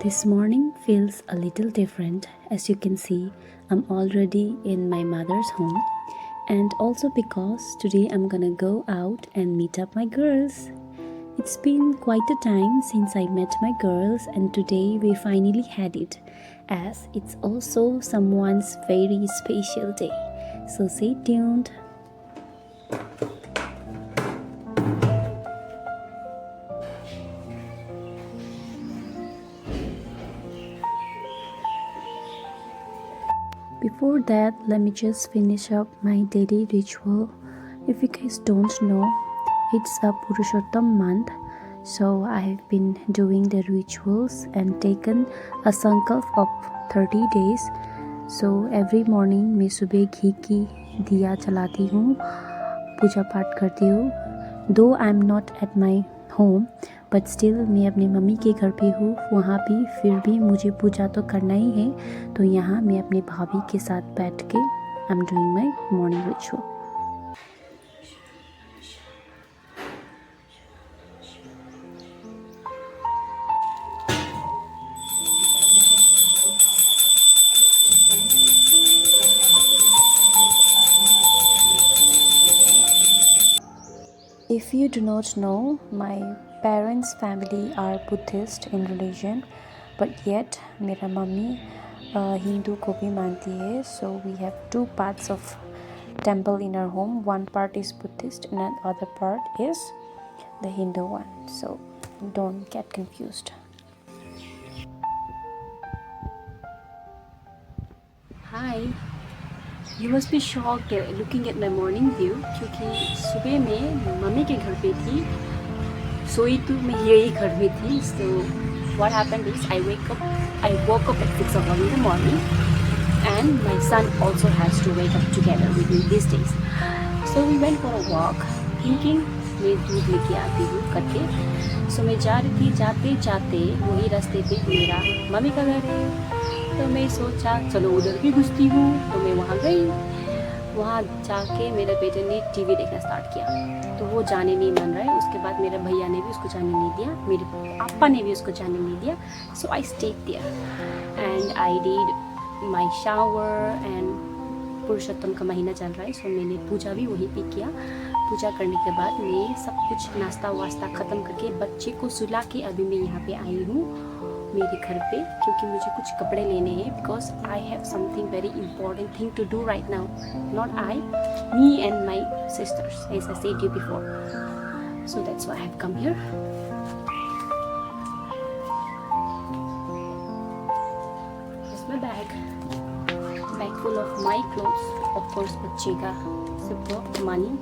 This morning feels a little different. As you can see, I'm already in my mother's home, and also because today I'm gonna go out and meet up my girls. It's been quite a time since I met my girls, and today we finally had it, as it's also someone's very special day. So stay tuned. Before that, let me just finish up my daily ritual. If you guys don't know, it's a Purushottam month, so I have been doing the rituals and taken a sankalp of 30 days. So every morning मैं सुबह घी की दिया जलाती हूँ, पूजा पाठ करती हूँ. Though I'm not at my home, but still मैं अपनी मम्मी के घर पे हूँ, वहाँ भी फिर भी मुझे पूजा तो करना ही है. तो यहाँ मैं अपनी भाभी के साथ बैठ के I am doing my morning ritual. If you do not know, my parents' family are Buddhist in religion, but yet मेरा मम्मी हिंदू को भी मानती है. So we have two parts of temple in our home. One part is Buddhist and the other part is the Hindu one. So don't get confused. Hi. You must be shocked looking at my morning view, क्योंकि सुबह मैं mummy के घर पे थी, सोई तो मैं यही घर में थी. So what happened is I woke up at 6 o'clock in the morning, and my son also has to wake up together with me these days. So we went for a walk, thinking मैं दूध लेके आती हूँ करके. So मैं जा रही थी, जाते जाते वही रास्ते पे मेरा मम्मी का घर है. तो मैं सोचा चलो उधर भी घुसती हूँ. तो मैं वहाँ गई. वहाँ जाके मेरे बेटे ने टीवी देखना स्टार्ट किया, तो वो जाने नहीं मन रहा है. उसके बाद मेरे भैया ने भी उसको जाने नहीं दिया, मेरे पापा ने भी उसको जाने नहीं दिया. So I stayed there and I did my shower. And Purushottam का महीना चल रहा है, सो मैंने पूजा भी वहीं पे किया. पूजा करने के बाद मैं सब कुछ नाश्ता वास्ता ख़त्म करके बच्चे को सुला के अभी मैं यहाँ पे आई हूँ मेरे घर पे, क्योंकि मुझे कुछ कपड़े लेने हैं. Because I have something very important thing to do right now. Not I, me and my sisters, as I said you before. So that's why I have come here. This my bag full of my clothes, of course बच्चे का सब money.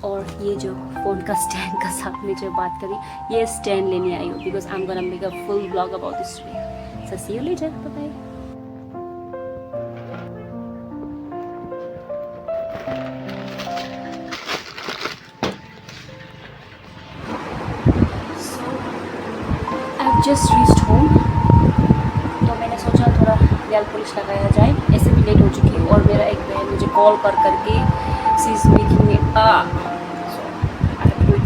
और ये जो phone का stand का साथ में जो बात करी, ये स्टैंड लेने आई हूँ because I am gonna make a full blog about this tree. So see you later. Bye. So I have just reached home. तो मैंने सोचा थोड़ा नेल पॉलिश लगाया जाए, ऐसे भी लेट हो चुकी है. और मेरा एक बहन मुझे कॉल करके सी इज़ मेकिंग मी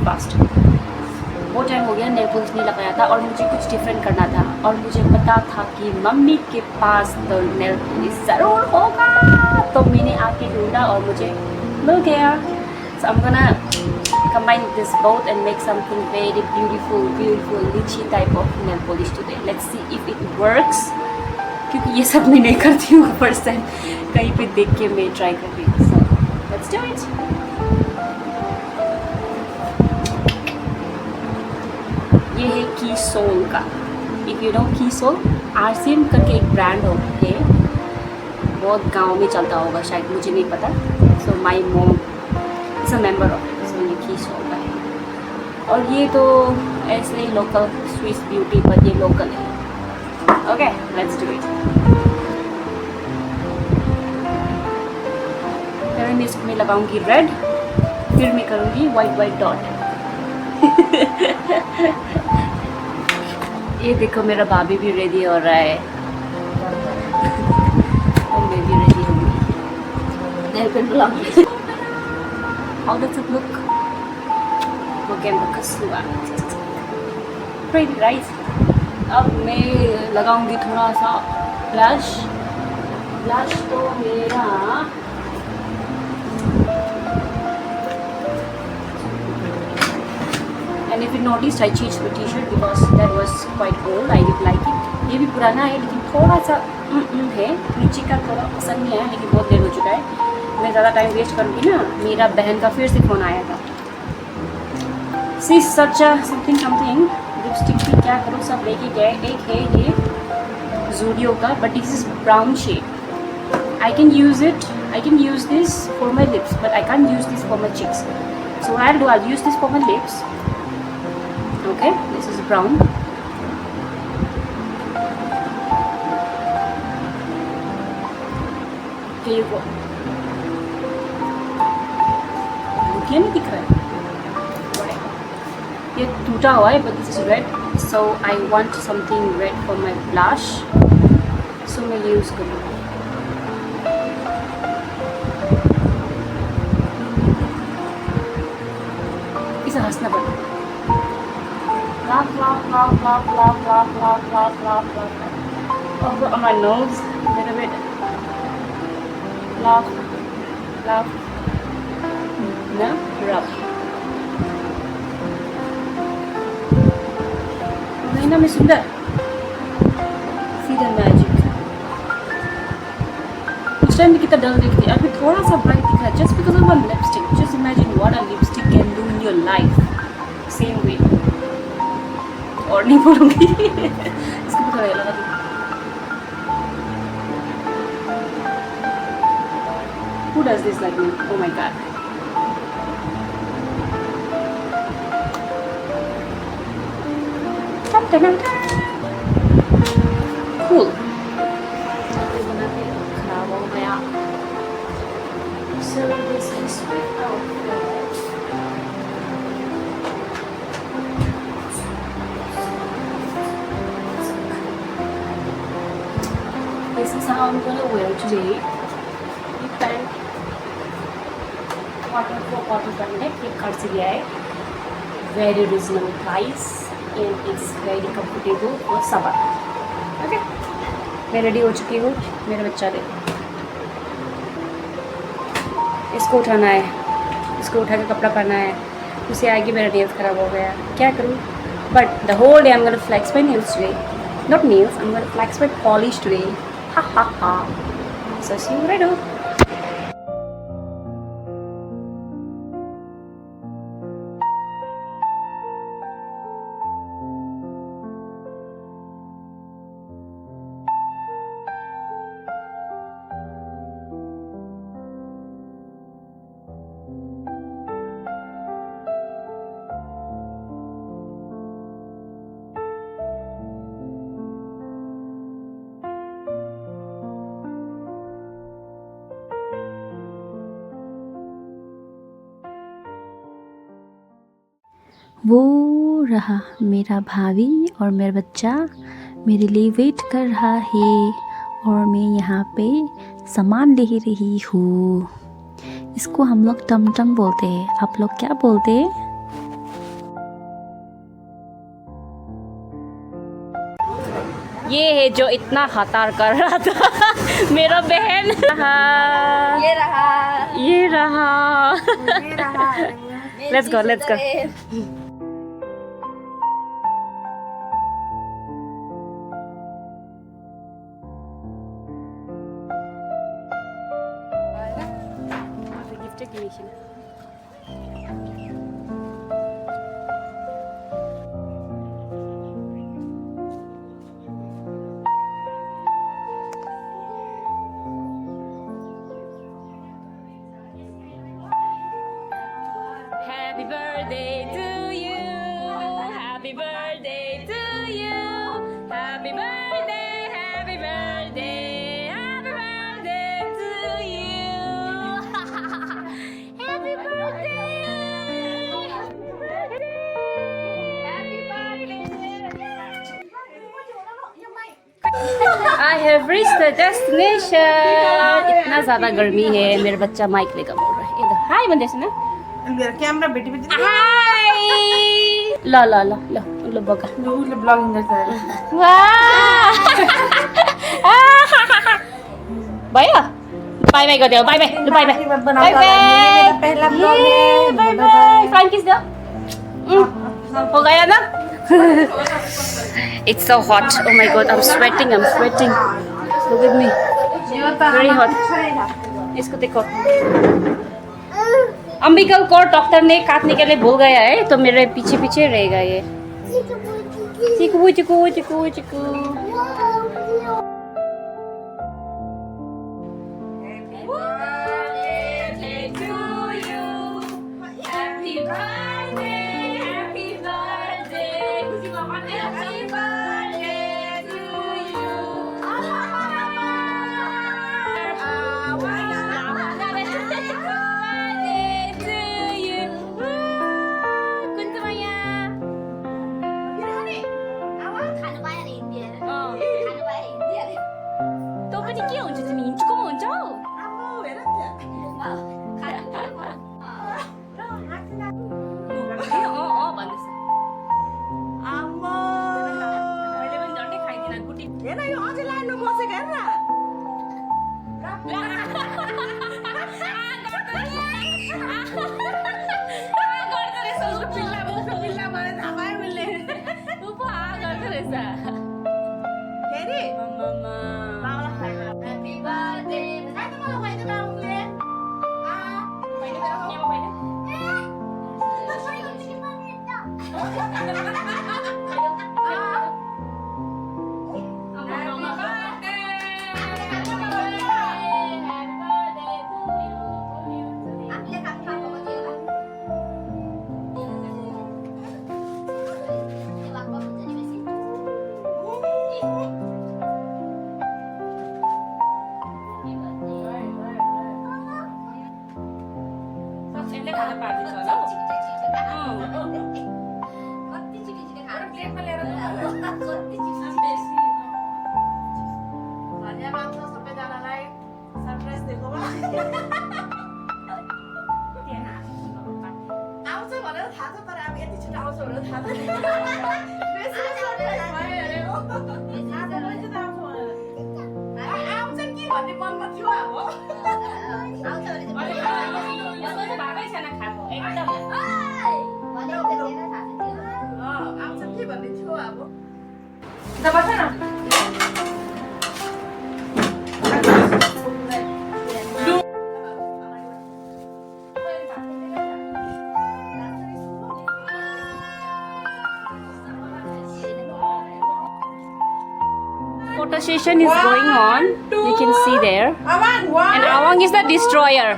फास्ट. वो टाइम हो गया, नेल पॉलिश नहीं लगाया था और मुझे कुछ डिफरेंट करना था. और मुझे पता था कि मम्मी के पास तो नेल पॉलिश ज़रूर होगा, तो मैंने आके ढूंढा और मुझे मिल गया. So I am gonna combine this both and make something very beautiful lychee type of nail polish today. Let's see if it works, क्योंकि ये सब मैं नहीं करती हूँ फर्स्ट टाइम, कहीं पे देख के मैं ट्राई कर रही हूँ. So let's do it. ये है की सोल का. इफ़ यू नो की सोल, RCM करके एक ब्रांड है, बहुत गांव में चलता होगा शायद, मुझे नहीं पता. So my mom is a member of it. So ये की सोल का है. और ये तो ऐसे ही लोकल स्विस ब्यूटी, पर ये लोकल है. Okay, let's do it. में इसको मैं लगाऊंगी रेड, फिर मैं करूँगी वाइट डॉट। ये देखो मेरा भाभी भी रेडी हो रहा है और मैं भी रेडी होंगी। How does it look? Maganda kasua. Pretty right? अब मैं लगाऊंगी थोड़ा सा ब्लश। ब्लश तो मेरा and if you noticed I changed the t-shirt because that was quite old. I didn't like it. ये भी पुराना है लेकिन थोड़ा सा है, नीचे का थोड़ा पसंद नहीं आया, लेकिन बहुत देर हो चुका है। मैं ज़्यादा टाइम वेस्ट करूँगी ना। मेरा बहन का फिर से फ़ोन आया था। सी सच समथिंग लिपस्टिक भी क्या करूँ, सब लेके गए। एक है ये ज़ूडियो का, but this is brown shade. I can use this for my lips, but I can't use this for my cheeks. So what I'll do, I'll use this for my lips. Okay, this is brown. Here you go. क्या नहीं दिख रहा है? ये टूटा हुआ है, but this is red. So I want something red for my blush. So मैं use करूँगी। इसे हंसना पड़ता है। Laugh on my nose a little bit. Laugh. No, rub. नहीं ना मैं सुंदर। See the magic. उस टाइम भी कितना डल दिखती है, अभी थोड़ा सा ब्राइट दिख रहा है, just because of one lipstick. Just imagine what a lipstick can do in your life. Same way. और नहीं बोलूँगी। इसको भी थोड़ा लगा दूँ। Who does this like me? Oh my god. Cool. खराब हो गया। So this is my outfit. This is how I'm gonna wear today. ये पैंट कॉटन पैंट है, फ्लिपकार्ट से लिया है। Very reasonable price and it's very comfortable for summer. Okay. मैं ready हो चुकी हूँ। मेरा बच्चा देखो, इसको उठाना है, इसको उठा के कपड़ा पहना है, उसे आगे मेरा नेल्स ख़राब हो गया, क्या करूँ? But the whole day I'm gonna flex my nails today. Not nails, I'm gonna flex my polish today. Ha ha ha. So see you later. वो रहा मेरा भाभी और मेरा बच्चा मेरे लिए वेट कर रहा है और मैं यहाँ पे सामान ले रही हूँ। इसको हम लोग टमटम बोलते हैं, आप लोग क्या बोलते हैं? ये है जो इतना हतार कर रहा था मेरा बहन। ये रहा। Let's go. Happy birthday to you. Happy birthday to you. Happy birthday, happy birthday, happy birthday to you. I have reached the destination. इतना ज़्यादा गर्मी है, मेरा बच्चा माइक लेकर बोल रहा है. इधर हाय बंदेश ना. मेरा कैमरा बेटी बेटी हाय. ला ला ला ला ला बगा. उसले ब्लॉगिंग गर्छ वाह. भयो. बाय बाय गरिदेऊ. Bye bye. लु बाय बाय. Bye bye. पहला ब्लॉग है. Bye bye. फ्लाइंग किस दो. हो गया ना? It's so hot. Oh my god, I'm sweating. I'm sweating. Look at me. Very hot. इसको देखो. अम्बिकल को डॉक्टर ने काटने के लिए बोल गया है, तो मेरे पीछे पीछे रहेगा ये. Chikoo chikoo chikoo chikoo. Photo session is going on. You can see there. And Awang is the destroyer.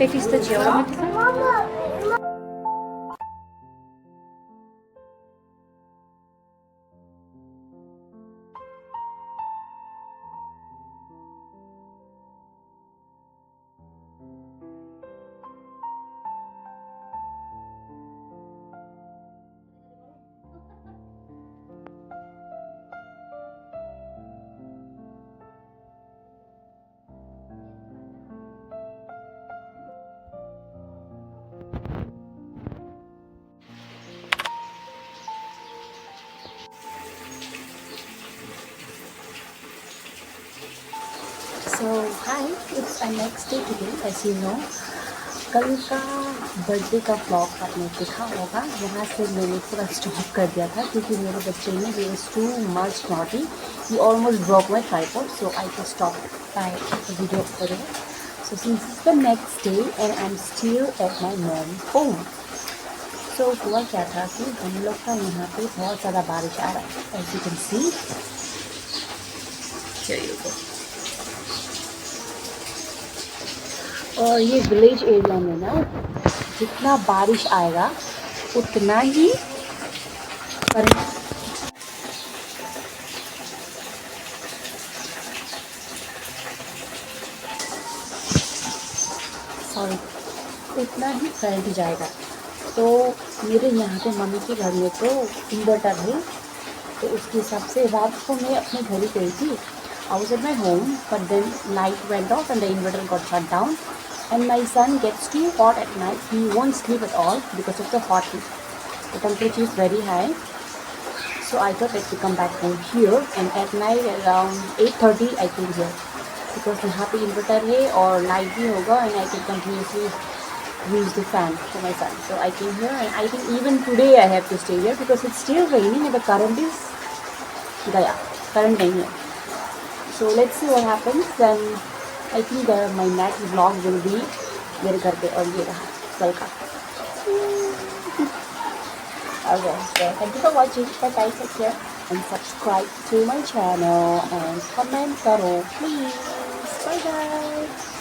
It is the geometry. So hi, it's our next day today. As you know, कल का बर्थडे का व्लॉग आपने देखा होगा. यहाँ से मैंने पूरा स्टॉप कर दिया था क्योंकि मेरे बच्चे ने he was too much naughty. He almost broke my tripod, so I just stopped my video over there. So since it's the next day and I'm still at my mom's home. So हुआ क्या था कि हम लोग का यहाँ पे बहुत ज़्यादा बारिश आ रहा है. As you can see, here you go. और ये विलेज एरिया में ना जितना बारिश आएगा उतना ही सॉरी, इतना ही करंट जाएगा। तो मेरे यहाँ पे मम्मी के घर में तो इन्वर्टर है, तो उसके हिसाब से रात को मैं अपने घर ही गई थी। I was at my home, but then light went off and the inverter got shut down. And my son gets too hot at night. He won't sleep at all because of the hot heat. The temperature is very high. So I thought let me come back home here, and at night around 8:30 I came here because यहाँ पे inverter है और light भी होगा and I can continuously use the fan for my son. So I came here, and I think even today I have to stay here because it's still raining and the current is gaya. Current नहीं है. So let's see what happens, and I think my next vlog will be मेरे घर पे, और ये रहा कल का. Okay, so thank you for watching. Bye bye, take care, and subscribe to my channel and comment karo please. Bye bye.